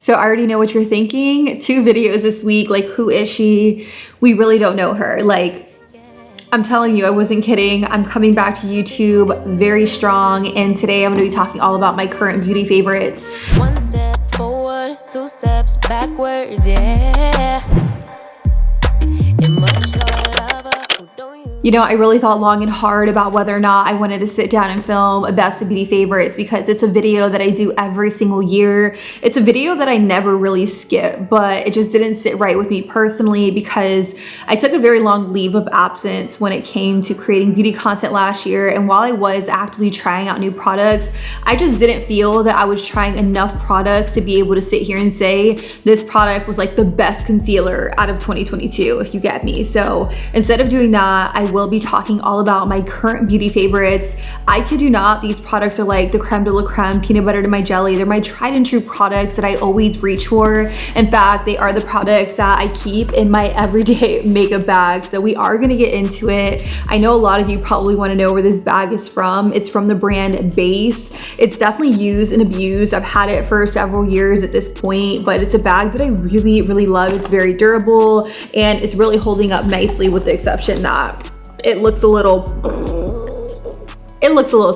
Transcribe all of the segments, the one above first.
So I already know what you're thinking. 2 videos this week. Like, who is she? We really don't know her. Like, I'm telling you, I wasn't kidding. I'm coming back to YouTube very strong. And today I'm going to be talking all about my current beauty favorites. 1 step forward, 2 steps backwards, yeah. You know, I really thought long and hard about whether or not I wanted to sit down and film a best of beauty favorites because it's a video that I do every single year. It's a video that I never really skip, but it just didn't sit right with me personally because I took a very long leave of absence when it came to creating beauty content last year. And while I was actively trying out new products, I just didn't feel that I was trying enough products to be able to sit here and say this product was like the best concealer out of 2022, if you get me. So instead of doing that, I will be talking all about my current beauty favorites. I kid you not, these products are like the creme de la creme, peanut butter to my jelly. They're my tried and true products that I always reach for. In fact, they are the products that I keep in my everyday makeup bag. So we are gonna get into it. I know a lot of you probably wanna know where this bag is from. It's from the brand Base. It's definitely used and abused. I've had it for several years at this point, but it's a bag that I really, really love. It's very durable and it's really holding up nicely with the exception that it looks a little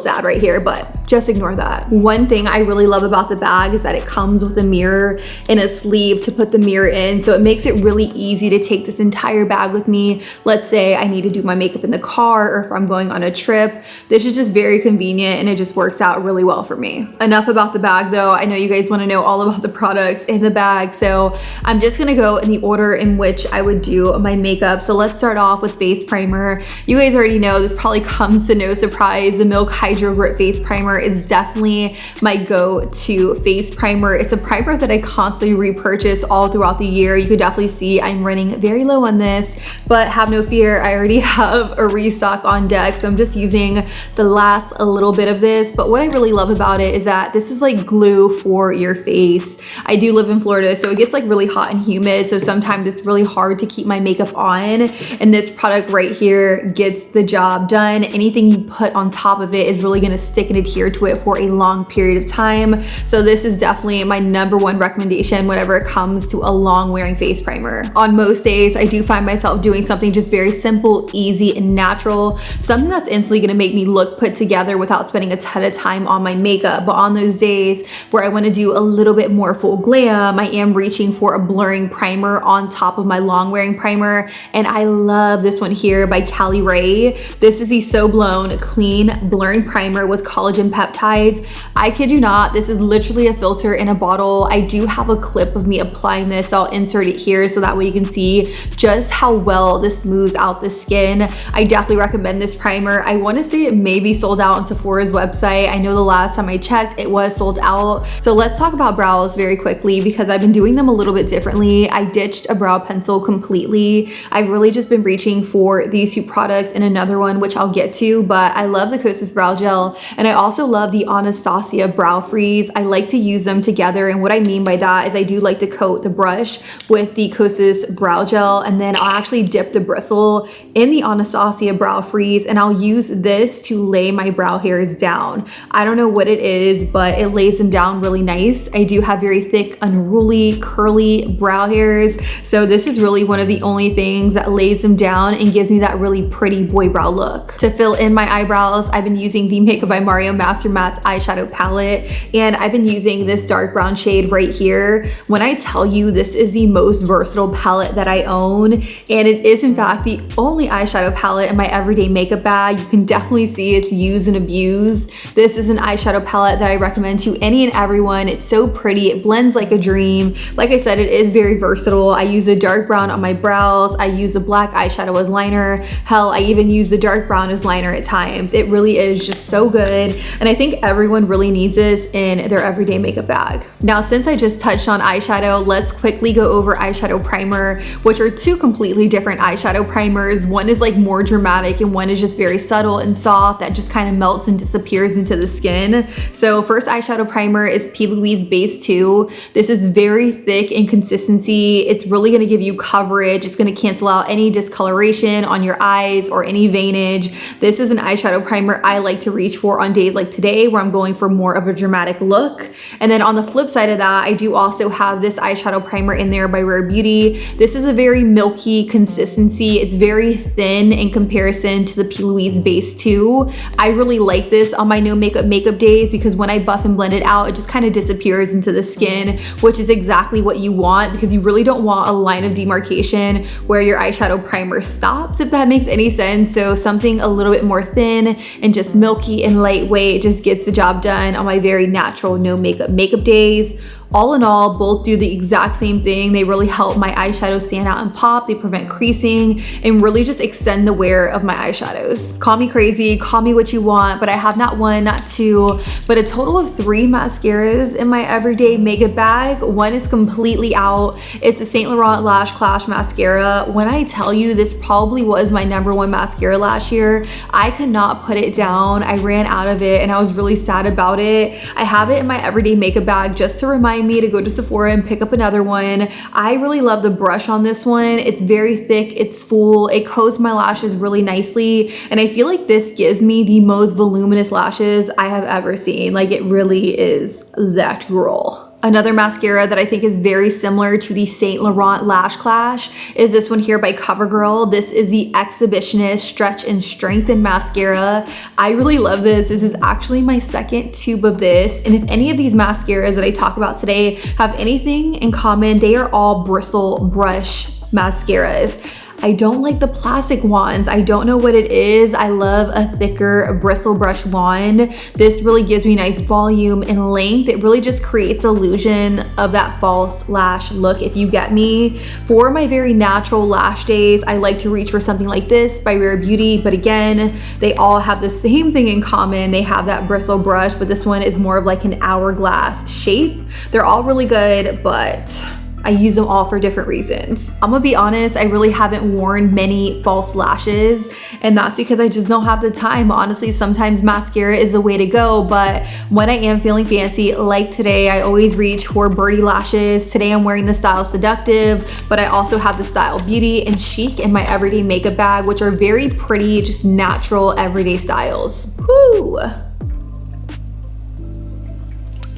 sad right here, but just ignore that. One thing I really love about the bag is that it comes with a mirror and a sleeve to put the mirror in. So it makes it really easy to take this entire bag with me. Let's say I need to do my makeup in the car or if I'm going on a trip. This is just very convenient and it just works out really well for me. Enough about the bag though. I know you guys want to know all about the products in the bag. So I'm just going to go in the order in which I would do my makeup. So let's start off with face primer. You guys already know this probably comes to no surprise. The Milk Hydro Grip Face Primer is definitely my go-to face primer. It's a primer that I constantly repurchase all throughout the year. You could definitely see I'm running very low on this, but have no fear, I already have a restock on deck. So I'm just using the last a little bit of this. But what I really love about it is that this is like glue for your face. I do live in Florida, so it gets like really hot and humid. So sometimes it's really hard to keep my makeup on. And this product right here gets the job done. Anything you put on top of it is really gonna stick and adhere to it for a long period of time. So this is definitely my #1 recommendation whenever it comes to a long wearing face primer. On most days, I do find myself doing something just very simple, easy, and natural. Something that's instantly gonna make me look put together without spending a ton of time on my makeup. But on those days where I wanna do a little bit more full glam, I am reaching for a blurring primer on top of my long wearing primer. And I love this one here by Cali Ray. This is the So Blown Clean Blurring Primer with collagen peptides. I kid you not, this is literally a filter in a bottle. I do have a clip of me applying this. I'll insert it here so that way you can see just how well this smooths out the skin. I definitely recommend this primer. I want to say it may be sold out on Sephora's website. I know the last time I checked, it was sold out. So let's talk about brows very quickly because I've been doing them a little bit differently. I ditched a brow pencil completely. I've really just been reaching for these 2 products and another one, which I'll get to, but I love the Kosas Brow Gel. And I also love the Anastasia Brow Freeze. I like to use them together. And what I mean by that is I do like to coat the brush with the Kosas Brow Gel. And then I'll actually dip the bristle in the Anastasia Brow Freeze. And I'll use this to lay my brow hairs down. I don't know what it is, but it lays them down really nice. I do have very thick, unruly, curly brow hairs. So this is really one of the only things that lays them down and gives me that really pretty boy brow look. To fill in my eyebrows, I've been using the Makeup by Mario Master Matte's eyeshadow palette, and I've been using this dark brown shade right here. When I tell you this is the most versatile palette that I own, and it is in fact the only eyeshadow palette in my everyday makeup bag. You can definitely see it's used and abused. This is an eyeshadow palette that I recommend to any and everyone. It's so pretty, it blends like a dream. Like I said, it is very versatile. I use a dark brown on my brows. I use a black eyeshadow as liner. Hell, I even use the dark brown as liner at times. It really is just so good. And I think everyone really needs this in their everyday makeup bag. Now, since I just touched on eyeshadow, let's quickly go over eyeshadow primer, which are 2 completely different eyeshadow primers. One is like more dramatic and one is just very subtle and soft that just kind of melts and disappears into the skin. So first eyeshadow primer is P. Louise Base 2. This is very thick in consistency. It's really gonna give you coverage. It's gonna cancel out any discoloration on your eyes or any veinage. This is an eyeshadow primer I like to reach for on days like today where I'm going for more of a dramatic look. And then on the flip side of that, I do also have this eyeshadow primer in there by Rare Beauty. This is a very milky consistency. It's very thin in comparison to the P. Louise Base 2. I really like this on my no makeup days because when I buff and blend it out, it just kind of disappears into the skin, which is exactly what you want because you really don't want a line of demarcation where your eyeshadow primer stops, if that makes any sense. So something a little bit more thin and just milky and lightweight just gets the job done on my very natural no makeup days. All in all, both do the exact same thing. They really help my eyeshadow stand out and pop. They prevent creasing and really just extend the wear of my eyeshadows. Call me crazy, call me what you want, but I have not one, not two, but a total of 3 mascaras in my everyday makeup bag. One is completely out. It's the Saint Laurent Lash Clash mascara. When I tell you this probably was my #1 mascara last year, I could not put it down. I ran out of it and I was really sad about it. I have it in my everyday makeup bag just to remind me to go to Sephora and pick up another one. I really love the brush on this one. It's very thick, it's full, it coats my lashes really nicely, and I feel like this gives me the most voluminous lashes I have ever seen. Like, it really is that girl. Another mascara that I think is very similar to the Saint Laurent Lash Clash is this one here by CoverGirl. This is the Exhibitionist Stretch and Strengthen Mascara. I really love this. This is actually my second tube of this. And if any of these mascaras that I talk about today have anything in common, they are all bristle brush mascaras. I don't like the plastic wands. I don't know what it is. I love a thicker bristle brush wand. This really gives me nice volume and length. It really just creates illusion of that false lash look, if you get me. For my very natural lash days, I like to reach for something like this by Rare Beauty, but again, they all have the same thing in common. They have that bristle brush, but this one is more of like an hourglass shape. They're all really good, but I use them all for different reasons. I'm gonna be honest, I really haven't worn many false lashes, and that's because I just don't have the time. Honestly, sometimes mascara is the way to go, but when I am feeling fancy, like today, I always reach for birdie lashes. Today I'm wearing the style Seductive, but I also have the style Beauty and Chic in my everyday makeup bag, which are very pretty, just natural everyday styles. Whew. I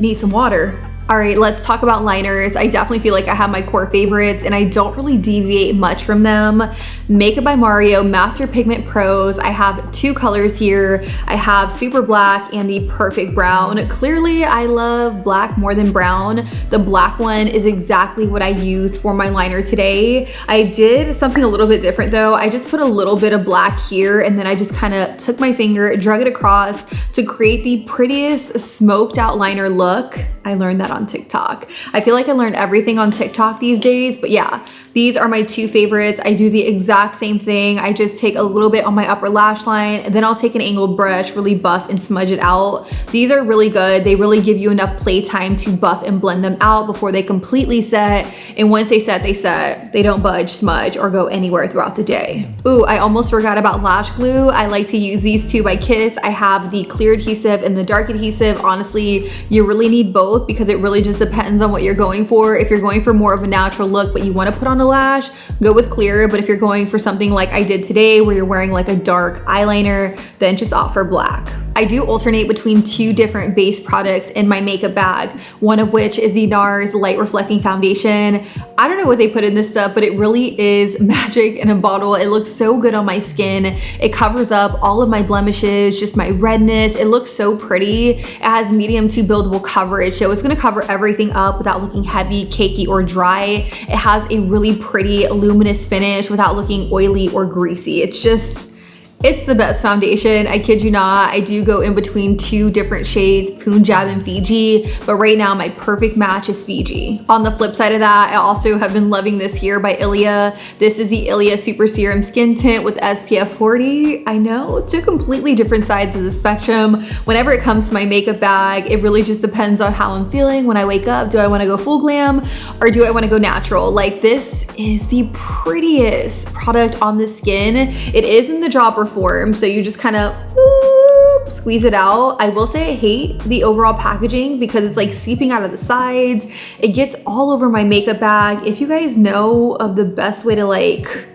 need some water. All right, let's talk about liners. I definitely feel like I have my core favorites and I don't really deviate much from them. Makeup by Mario Master Pigment Pros. I have 2 colors here. I have Super Black and the Perfect Brown. Clearly, I love black more than brown. The black one is exactly what I use for my liner today. I did something a little bit different though. I just put a little bit of black here and then I just kind of took my finger, drug it across to create the prettiest smoked out liner look. I learned that on TikTok. I feel like I learned everything on TikTok these days, but yeah, these are my 2 favorites. I do the exact same thing. I just take a little bit on my upper lash line, and then I'll take an angled brush, really buff and smudge it out. These are really good. They really give you enough play time to buff and blend them out before they completely set. And once they set, they set. They don't budge, smudge, or go anywhere throughout the day. Ooh, I almost forgot about lash glue. I like to use these 2 by Kiss. I have the clear adhesive and the dark adhesive. Honestly, you really need both because it really just depends on what you're going for. If you're going for more of a natural look, but you want to put on a lash, go with clear. But if you're going for something like I did today, where you're wearing like a dark eyeliner, then just opt for black. I do alternate between 2 different base products in my makeup bag, one of which is the NARS Light Reflecting Foundation. I don't know what they put in this stuff, but it really is magic in a bottle. It looks so good on my skin. It covers up all of my blemishes, just my redness. It looks so pretty. It has medium to buildable coverage, so it's gonna cover everything up without looking heavy, cakey, or dry. It has a really pretty luminous finish without looking oily or greasy. It's the best foundation, I kid you not. I do go in between 2 different shades, Punjab and Fiji, but right now my perfect match is Fiji. On the flip side of that, I also have been loving this here by Ilia. This is the Ilia Super Serum Skin Tint with SPF 40. I know, 2 completely different sides of the spectrum. Whenever it comes to my makeup bag, it really just depends on how I'm feeling when I wake up. Do I wanna go full glam or do I wanna go natural? Like, this is the prettiest product on the skin. It is in the dropper form, so you just kind of squeeze it out. I will say I hate the overall packaging because it's like seeping out of the sides. It gets all over my makeup bag. If you guys know of the best way to like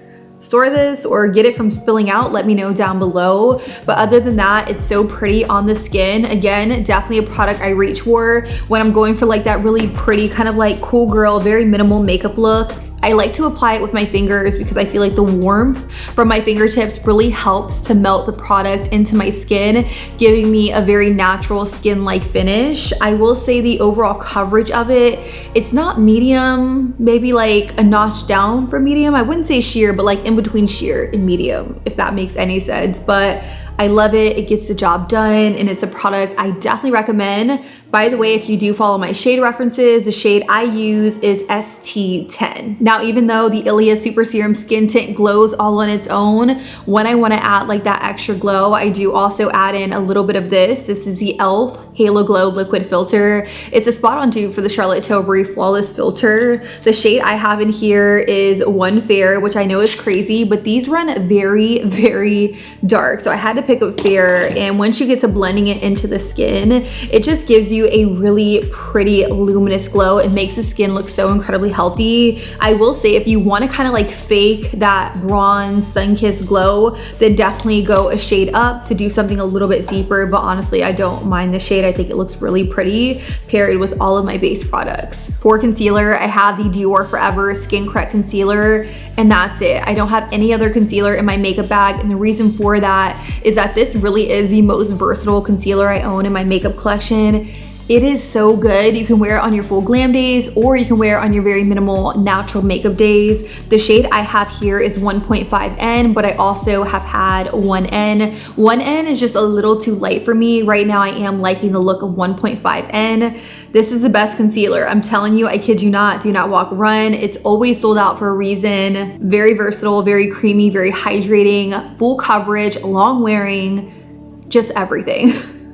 store this or get it from spilling out, let me know down below. But other than that, it's so pretty on the skin. Again, definitely a product I reach for when I'm going for like that really pretty kind of like cool girl, very minimal makeup look. I like to apply it with my fingers because I feel like the warmth from my fingertips really helps to melt the product into my skin, giving me a very natural skin-like finish. I will say the overall coverage of it, it's not medium, maybe like a notch down from medium. I wouldn't say sheer, but like in between sheer and medium, if that makes any sense. But I love it. It gets the job done, and it's a product I definitely recommend. By the way, if you do follow my shade references, the shade I use is ST10. Now, even though the Ilia Super Serum Skin Tint glows all on its own, when I want to add like that extra glow, I do also add in a little bit of this. This is the e.l.f. Halo Glow Liquid Filter. It's a spot on dupe for the Charlotte Tilbury Flawless Filter. The shade I have in here is One Fair, which I know is crazy, but these run very, very dark. So I had to pick up Fair, and once you get to blending it into the skin, it just gives you a really pretty luminous glow. It makes the skin look so incredibly healthy. I will say if you want to kind of like fake that bronze sun-kissed glow, then definitely go a shade up to do something a little bit deeper. But honestly, I don't mind the shade. I think it looks really pretty paired with all of my base products. For concealer, I have the Dior Forever Skin Correct Concealer, and that's it. I don't have any other concealer in my makeup bag, and the reason for that is that this really is the most versatile concealer I own in my makeup collection. It is so good. You can wear it on your full glam days, or you can wear it on your very minimal natural makeup days. The shade I have here is 1.5N, but I also have had 1N. 1N is just a little too light for me. Right now I am liking the look of 1.5N. This is the best concealer. I'm telling you, I kid you not, do not walk, run. It's always sold out for a reason. Very versatile, very creamy, very hydrating, full coverage, long wearing, just everything.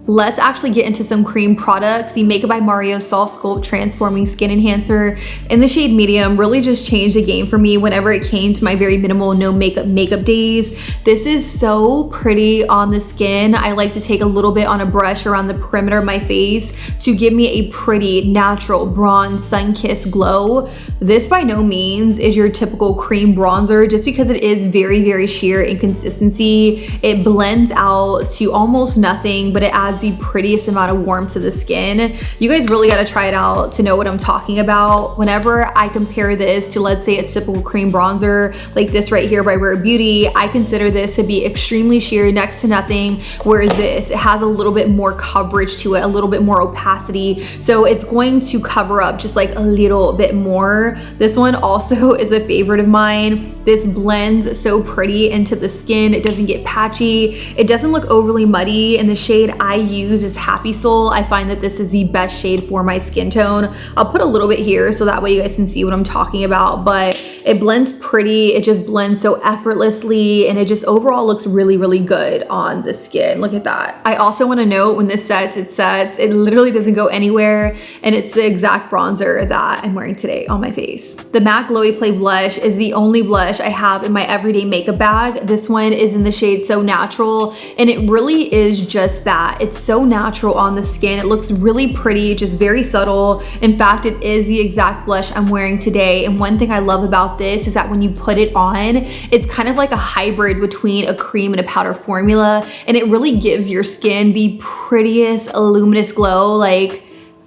Let's actually get into some cream products. The Makeup by Mario Soft Sculpt Transforming Skin Enhancer in the shade medium really just changed the game for me whenever it came to my very minimal no makeup days. This is so pretty on the skin. I like to take a little bit on a brush around the perimeter of my face to give me a pretty natural bronze sun-kissed glow. This by no means is your typical cream bronzer, just because it is very, very sheer in consistency. It blends out to almost nothing, but it adds the prettiest amount of warmth to the skin. You guys really got to try it out to know what I'm talking about. Whenever I compare this to, let's say, a typical cream bronzer like this right here by Rare Beauty, I consider this to be extremely sheer, next to nothing, whereas this, it has a little bit more coverage to it, a little bit more opacity, so it's going to cover up just like a little bit more. This one also is a favorite of mine. This blends so pretty into the skin. It doesn't get patchy. It doesn't look overly muddy, and the shade I use is Happy Soul. I find that this is the best shade for my skin tone. I'll put a little bit here so that way you guys can see what I'm talking about, but it blends pretty. It just blends so effortlessly, and it just overall looks really, really good on the skin. Look at that. I also want to note when this sets, it sets. It literally doesn't go anywhere, and it's the exact bronzer that I'm wearing today on my face. The MAC Glowy Play Blush is the only blush I have in my everyday makeup bag. This one is in the shade So Natural, and it really is just that. It's so natural on the skin. It looks really pretty, just very subtle. In fact, it is the exact blush I'm wearing today. And one thing I love about this is that when you put it on, it's kind of like a hybrid between a cream and a powder formula, and it really gives your skin the prettiest luminous glow. Like,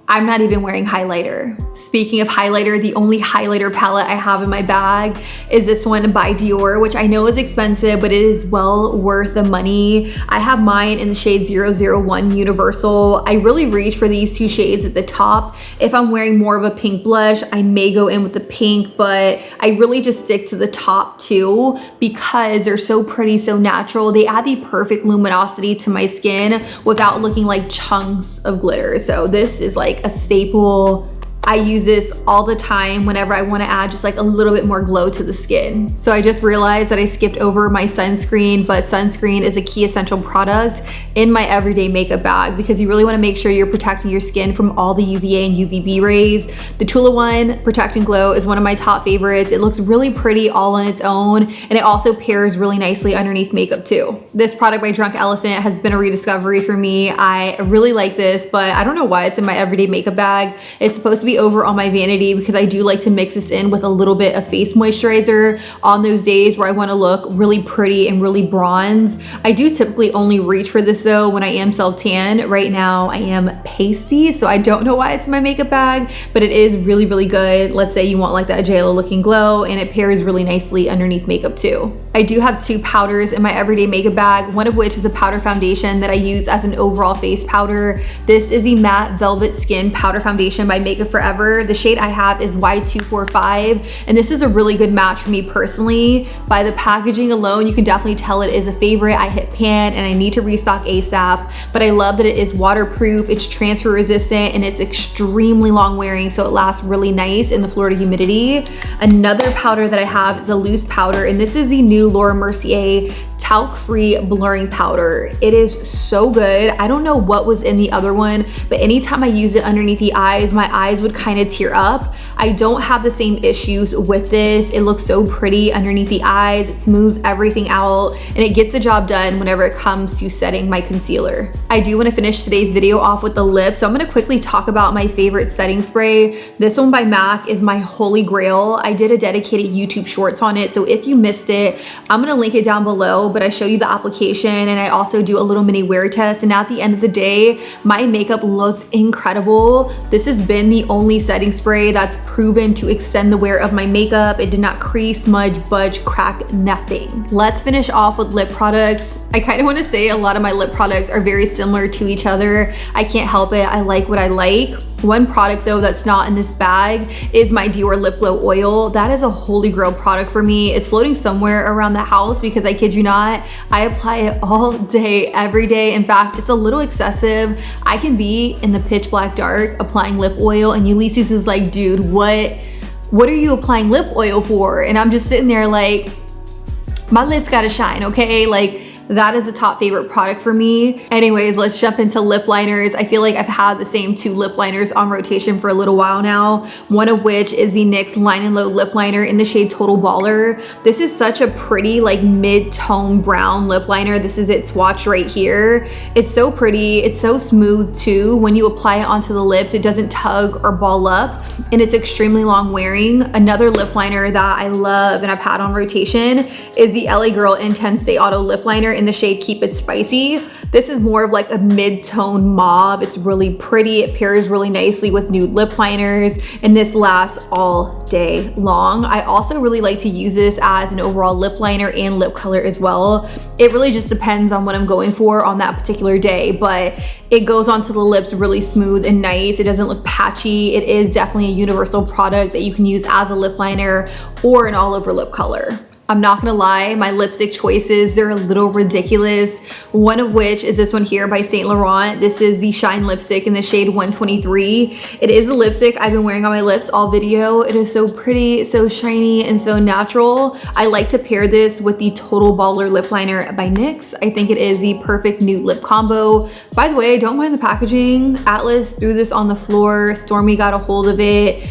I'm not even wearing highlighter. Speaking of highlighter, the only highlighter palette I have in my bag is this one by Dior, which I know is expensive, but it is well worth the money. I have mine in the shade 001 Universal. I really reach for these two shades at the top. If I'm wearing more of a pink blush, I may go in with the pink, but I really just stick to the top two because they're so pretty, so natural. They add the perfect luminosity to my skin without looking like chunks of glitter. So this is like a staple. I use this all the time whenever I want to add just like a little bit more glow to the skin. So I just realized that I skipped over my sunscreen, but sunscreen is a key essential product in my everyday makeup bag because you really want to make sure you're protecting your skin from all the UVA and UVB rays. The Tula One Protect and Glow is one of my top favorites. It looks really pretty all on its own, and it also pairs really nicely underneath makeup too. This product by Drunk Elephant has been a rediscovery for me. I really like this, but I don't know why it's in my everyday makeup bag. It's supposed to be be over on my vanity because I do like to mix this in with a little bit of face moisturizer on those days where I want to look really pretty and really bronze. I do typically only reach for this though when I am self-tan. Right now I am pasty, so I don't know why it's in my makeup bag, but it is really, really good. Let's say you want like that JLo looking glow, and it pairs really nicely underneath makeup too. I do have 2 powders in my everyday makeup bag, one of which is a powder foundation that I use as an overall face powder. This is the Matte Velvet Skin Powder Foundation by Makeup Forever. The shade I have is Y245, and this is a really good match for me personally. By the packaging alone, you can definitely tell it is a favorite. I hit pan and I need to restock ASAP, but I love that it is waterproof, it's transfer resistant, and it's extremely long wearing, so it lasts really nice in the Florida humidity. Another powder that I have is a loose powder, and this is the new Laura Mercier talc-free blurring powder. It is so good. I don't know what was in the other one, but anytime I use it underneath the eyes, my eyes would kind of tear up. I don't have the same issues with this. It looks so pretty underneath the eyes. It smooths everything out, and it gets the job done whenever it comes to setting my concealer. I do want to finish today's video off with the lips, so I'm going to quickly talk about my favorite setting spray. This one by MAC is my holy grail. I did a dedicated YouTube shorts on it, so if you missed it, I'm going to link it down below, but I show you the application and I also do a little mini wear test, and at the end of the day, my makeup looked incredible. This has been the only setting spray that's proven to extend the wear of my makeup. It did not crease, smudge, budge, crack, nothing. Let's finish off with lip products. I kind of want to say a lot of my lip products are very similar to each other. I can't help it. I like what I like. One product though that's not in this bag is my Dior Lip Glow Oil. That is a holy grail product for me. It's floating somewhere around the house because I kid you not, I apply it all day, every day. In fact, it's a little excessive. I can be in the pitch black dark applying lip oil, and Ulysses is like, dude, what are you applying lip oil for? And I'm just sitting there like, my lips gotta shine, okay? Like, that is a top favorite product for me. Anyways, let's jump into lip liners. I feel like I've had the same 2 lip liners on rotation for a little while now, one of which is the NYX Line and Low lip liner in the shade Total Baller. This is such a pretty like mid-tone brown lip liner. This is its swatch right here. It's so pretty. It's so smooth too. When you apply it onto the lips, it doesn't tug or ball up, and it's extremely long wearing. Another lip liner that I love and I've had on rotation is the LA Girl Intense Stay Auto lip liner in the shade Keep It Spicy. This is more of like a mid-tone mauve. It's really pretty. It pairs really nicely with nude lip liners, and this lasts all day long. I also really like to use this as an overall lip liner and lip color as well. It really just depends on what I'm going for on that particular day, but it goes onto the lips really smooth and nice. It doesn't look patchy. It is definitely a universal product that you can use as a lip liner or an all over lip color. I'm not gonna lie, my lipstick choices, they're a little ridiculous. One of which is this one here by Saint Laurent. This is the Shine lipstick in the shade 123. It is a lipstick I've been wearing on my lips all video. It is so pretty, so shiny, and so natural. I like to pair this with the Total Baller lip liner by NYX. I think it is the perfect nude lip combo. By the way, don't mind the packaging. Atlas threw this on the floor. Stormy got a hold of it.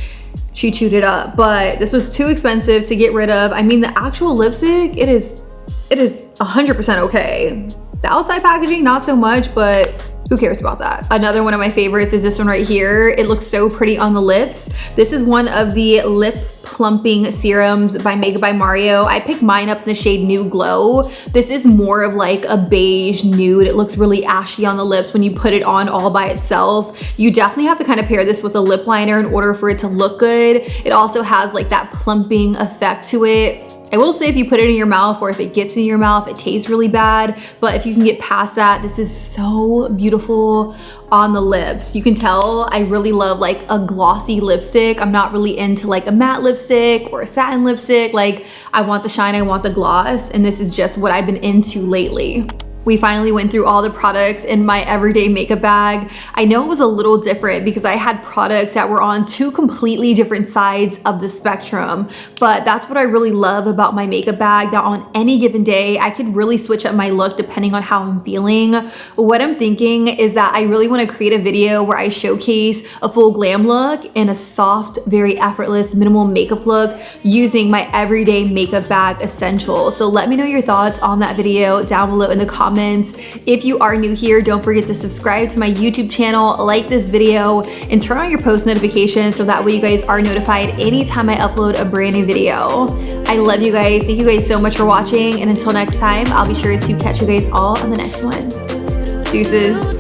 She chewed it up, but this was too expensive to get rid of. I mean, the actual lipstick, it is 100% okay. The outside packaging, not so much, but who cares about that? Another one of my favorites is this one right here. It looks so pretty on the lips. This is one of the lip plumping serums by Makeup by Mario. I picked mine up in the shade Nude Glow. This is more of like a beige nude. It looks really ashy on the lips when you put it on all by itself. You definitely have to kind of pair this with a lip liner in order for it to look good. It also has like that plumping effect to it. I will say if you put it in your mouth or if it gets in your mouth, it tastes really bad. But if you can get past that, this is so beautiful on the lips. You can tell I really love like a glossy lipstick. I'm not really into like a matte lipstick or a satin lipstick. Like I want the shine, I want the gloss. And this is just what I've been into lately. We finally went through all the products in my everyday makeup bag. I know it was a little different because I had products that were on 2 completely different sides of the spectrum, but that's what I really love about my makeup bag, that on any given day, I could really switch up my look depending on how I'm feeling. What I'm thinking is that I really want to create a video where I showcase a full glam look and a soft, very effortless, minimal makeup look using my everyday makeup bag essentials. So let me know your thoughts on that video down below in the comments comments. If you are new here, don't forget to subscribe to my YouTube channel, like this video, and turn on your post notifications so that way you guys are notified anytime I upload a brand new video. I love you guys. Thank you guys so much for watching, and until next time, I'll be sure to catch you guys all on the next one. Deuces.